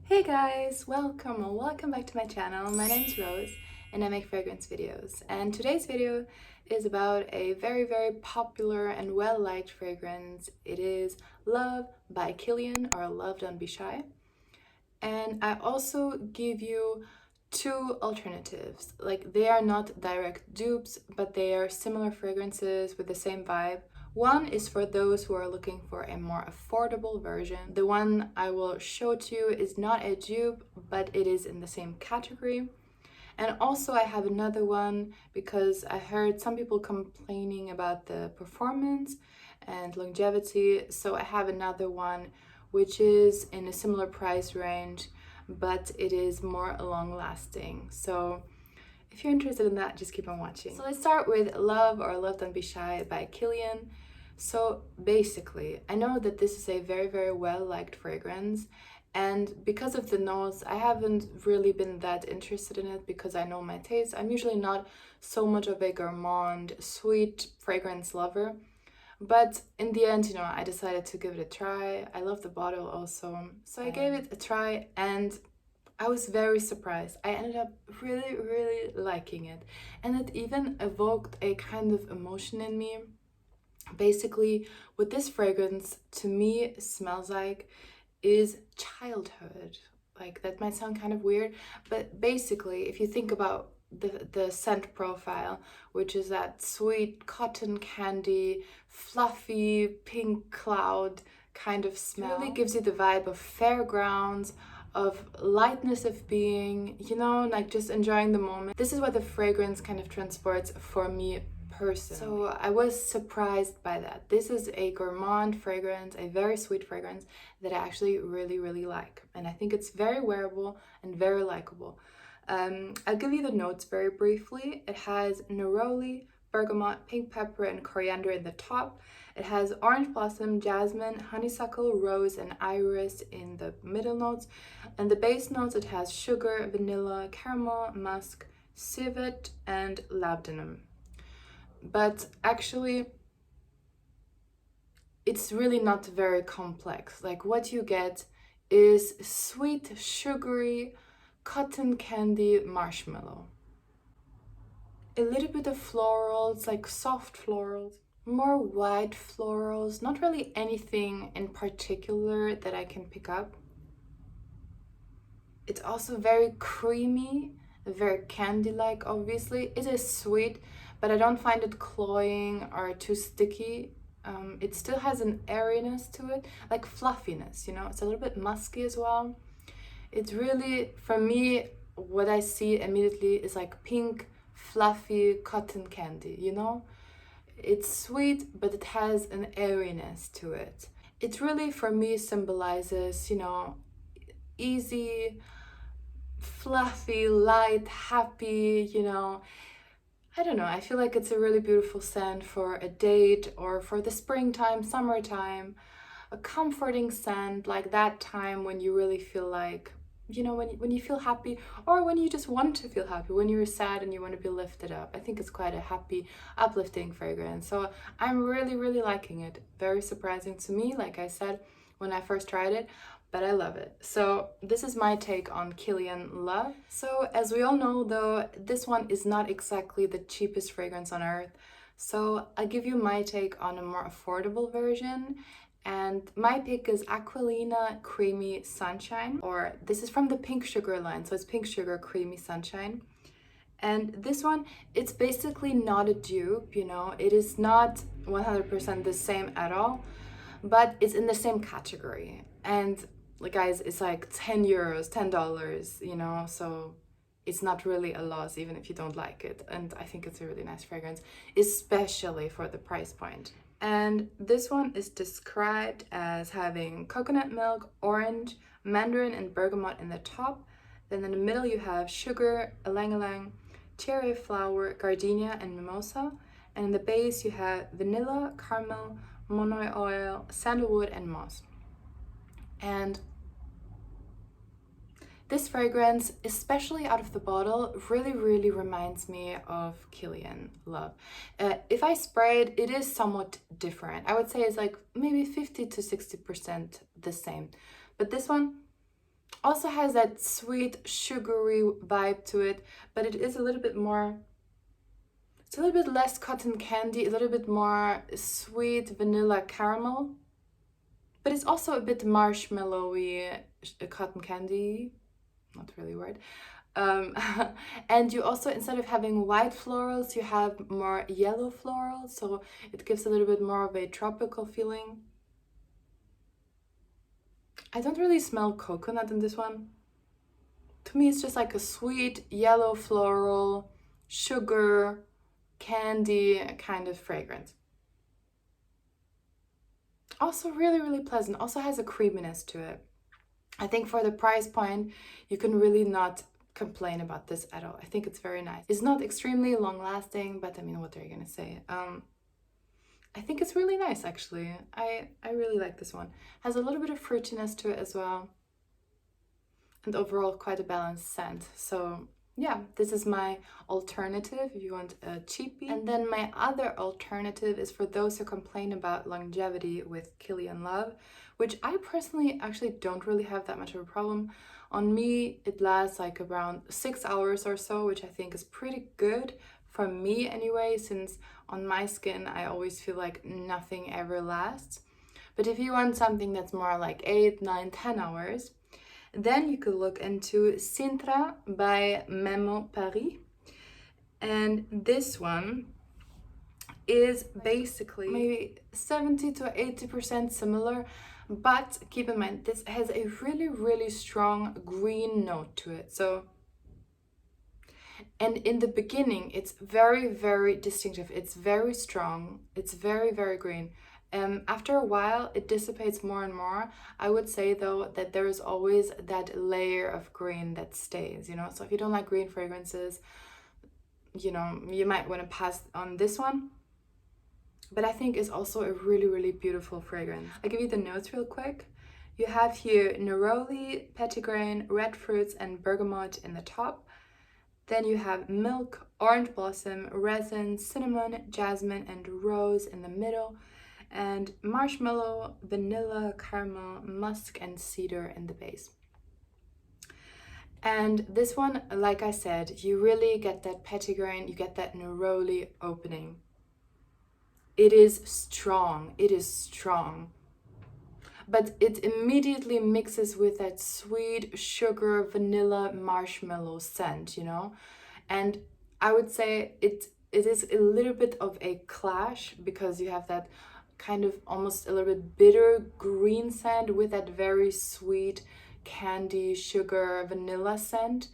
Hey guys, welcome back to my channel. My name is Rose and I make fragrance videos. And today's video is about a very popular and well-liked fragrance. It is Love by Kilian, or Love Don't Be Shy. And I also give you two alternatives. Like, they are not direct dupes, but they are similar fragrances with the same vibe. One is for those who are looking for a more affordable version. The one I will show to you is not a dupe, but it is in the same category. And also I have another one because I heard some people complaining about the performance and longevity. So I have another one which is in a similar price range, but it is more long lasting. So if you're interested in that, just keep on watching. So let's start with Love, or Love Don't Be Shy by Kilian. So basically, I know that this is a very well-liked fragrance, and because of the notes, I haven't really been that interested in it because I know my taste. I'm usually not so much of a gourmand, sweet fragrance lover. But in the end, I decided to give it a try. I love the bottle also. So I gave it a try and I was very surprised. I ended up really liking it. And it even evoked a kind of emotion in me. Basically, what this fragrance to me smells like is childhood. Like, that might sound kind of weird, but basically, if you think about the scent profile, which is that sweet cotton candy, fluffy pink cloud kind of smell, it really gives you the vibe of fairgrounds, of lightness of being, like just enjoying the moment. This is what the fragrance kind of transports for me personally. So I was surprised by that. This is a gourmand fragrance, a very sweet fragrance that I actually really like. And I think it's very wearable and very likable. I'll give you the notes very briefly. It has neroli, bergamot, pink pepper, and coriander in the top. It has orange blossom, jasmine, honeysuckle, rose, and iris in the middle notes. And the base notes, it has sugar, vanilla, caramel, musk, civet, and labdanum. But actually, it's really not very complex. Like, what you get is sweet, sugary, cotton candy marshmallow. A little bit of florals, like soft florals, more white florals, not really anything in particular that I can pick up. It's also very creamy, very candy-like, obviously. It is sweet, but I don't find it cloying or too sticky. It still has an airiness to it, like fluffiness, It's a little bit musky as well. It's really, for me, what I see immediately is like pink, fluffy cotton candy, It's sweet, but it has an airiness to it. It really, for me, symbolizes, easy, fluffy, light, happy, I don't know, I feel like it's a really beautiful scent for a date or for the springtime, summertime, a comforting scent, like that time when you really feel like, when you feel happy, or when you just want to feel happy, when you're sad and you want to be lifted up. I think it's quite a happy, uplifting fragrance. So I'm really liking it. Very surprising to me, like I said, when I first tried it, but I love it. So this is my take on Kilian Love. So as we all know, though, this one is not exactly the cheapest fragrance on earth. So I'll give you my take on a more affordable version. And my pick is Aquolina Creamy Sunshine, or this is from the Pink Sugar line, so it's Pink Sugar Creamy Sunshine. And this one, it's basically not a dupe, it is not 100% the same at all, but it's in the same category. And like, guys, it's like 10 euros, $10, so it's not really a loss even if you don't like it. And I think it's a really nice fragrance, especially for the price point. And this one is described as having coconut milk, orange, mandarin, and bergamot in the top. Then in the middle you have sugar, ylang-ylang, cherry flower, gardenia, and mimosa. And in the base you have vanilla, caramel, monoi oil, sandalwood, and moss. And this fragrance, especially out of the bottle, really reminds me of Kilian Love. If I spray it, it is somewhat different. I would say it's like maybe 50 to 60% the same. But this one, Also has that sweet, sugary vibe to it, but it is a little bit more, it's a little bit less cotton candy, a little bit more sweet vanilla caramel, but it's also a bit marshmallowy, cotton candy, not really a word. Um, and you also, instead of having white florals, you have more yellow florals, so it gives a little bit more of a tropical feeling. I don't really smell coconut in this one. To me, it's just like a sweet yellow floral, sugar, candy kind of fragrance. Also really, really pleasant. Also has a creaminess to it. I think for the price point, you can really not complain about this at all. I think it's very nice. It's not extremely long lasting, but I mean, what are you gonna say? I think it's really nice actually. I really like this one. Has a little bit of fruitiness to it as well. And overall quite a balanced scent. So yeah, this is my alternative if you want a cheapie. And then my other alternative is for those who complain about longevity with Kilian Love, which I personally actually don't really have that much of a problem. On me, it lasts like around 6 hours or so, which I think is pretty good for me anyway, since on my skin, I always feel like nothing ever lasts. But if you want something that's more like 8, 9, 10 hours, then you could look into Sintra by Memo Paris. And this one is basically maybe 70 to 80% similar, but keep in mind, this has a really, really strong green note to it. So, and in the beginning, it's very, very distinctive. It's very strong. It's very, very green. After a while, it dissipates more and more. I would say, though, that there is always that layer of green that stays, you know? So if you don't like green fragrances, you know, you might want to pass on this one. But I think it's also a really, really beautiful fragrance. I'll give you the notes real quick. You have here neroli, petitgrain, red fruits, and bergamot in the top. Then you have milk, orange blossom, resin, cinnamon, jasmine, and rose in the middle. And marshmallow, vanilla, caramel, musk, and cedar in the base. And this one, like I said, you really get that petitgrain, you get that neroli opening. It is strong, but it immediately mixes with that sweet sugar, vanilla, marshmallow scent, you know? And I would say it is a little bit of a clash, because you have that kind of almost a little bit bitter green scent with that very sweet candy, sugar, vanilla scent.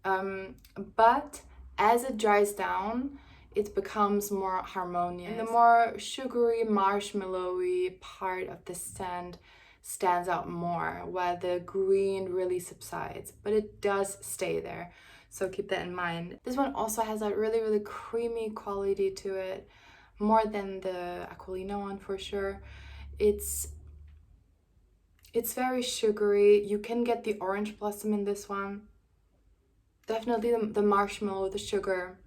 But as it dries down, it becomes more harmonious. And the more sugary, marshmallowy part of the scent stands out more, while the green really subsides. But it does stay there, so keep that in mind. This one also has that really, really creamy quality to it, more than the Aquolina one for sure. It's very sugary. You can get the orange blossom in this one. Definitely the marshmallow, the sugar.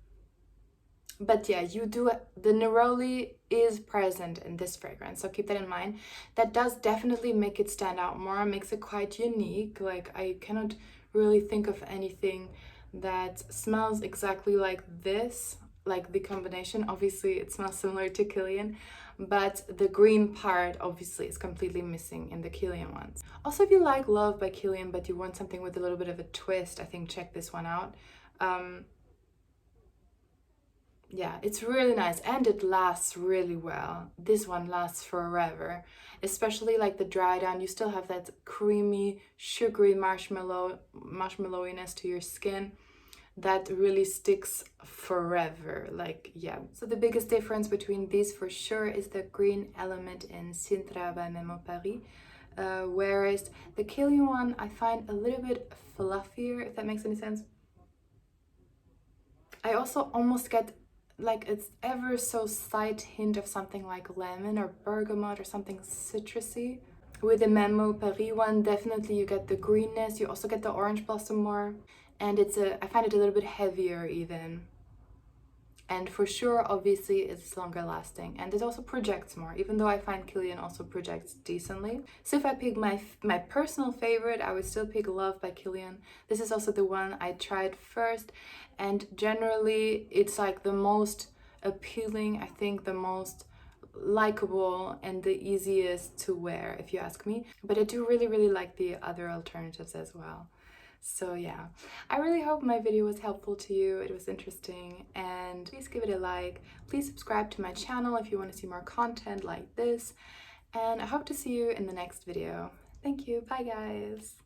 But yeah, the neroli is present in this fragrance, so keep that in mind. That does definitely make it stand out more, makes it quite unique. Like, I cannot really think of anything that smells exactly like this, like the combination. Obviously it smells similar to Kilian, but the green part obviously is completely missing in the Kilian ones. Also, if you like Love by Kilian but you want something with a little bit of a twist, I think check this one out. Yeah, it's really nice, and it lasts really well. This one lasts forever, especially like the dry down. You still have that creamy, sugary marshmallowiness to your skin that really sticks forever. Like, yeah. So the biggest difference between these for sure is the green element in Sintra by Memo Paris. Whereas the Kilian one I find a little bit fluffier, if that makes any sense. I also almost get like it's ever so slight hint of something like lemon or bergamot or something citrusy. With the Memo Paris one, definitely you get the greenness, you also get the orange blossom more, and I find it a little bit heavier even. And for sure, obviously, it's longer lasting, and it also projects more, even though I find Kilian also projects decently. So if I pick my personal favorite, I would still pick Love by Kilian. This is also the one I tried first, and generally it's like the most appealing, I think the most likable and the easiest to wear, if you ask me. But I do really like the other alternatives as well. So yeah, I really hope my video was helpful to you, it was interesting, and please give it a like. Please subscribe to my channel if you want to see more content like this, and I hope to see you in the next video. Thank you, bye guys!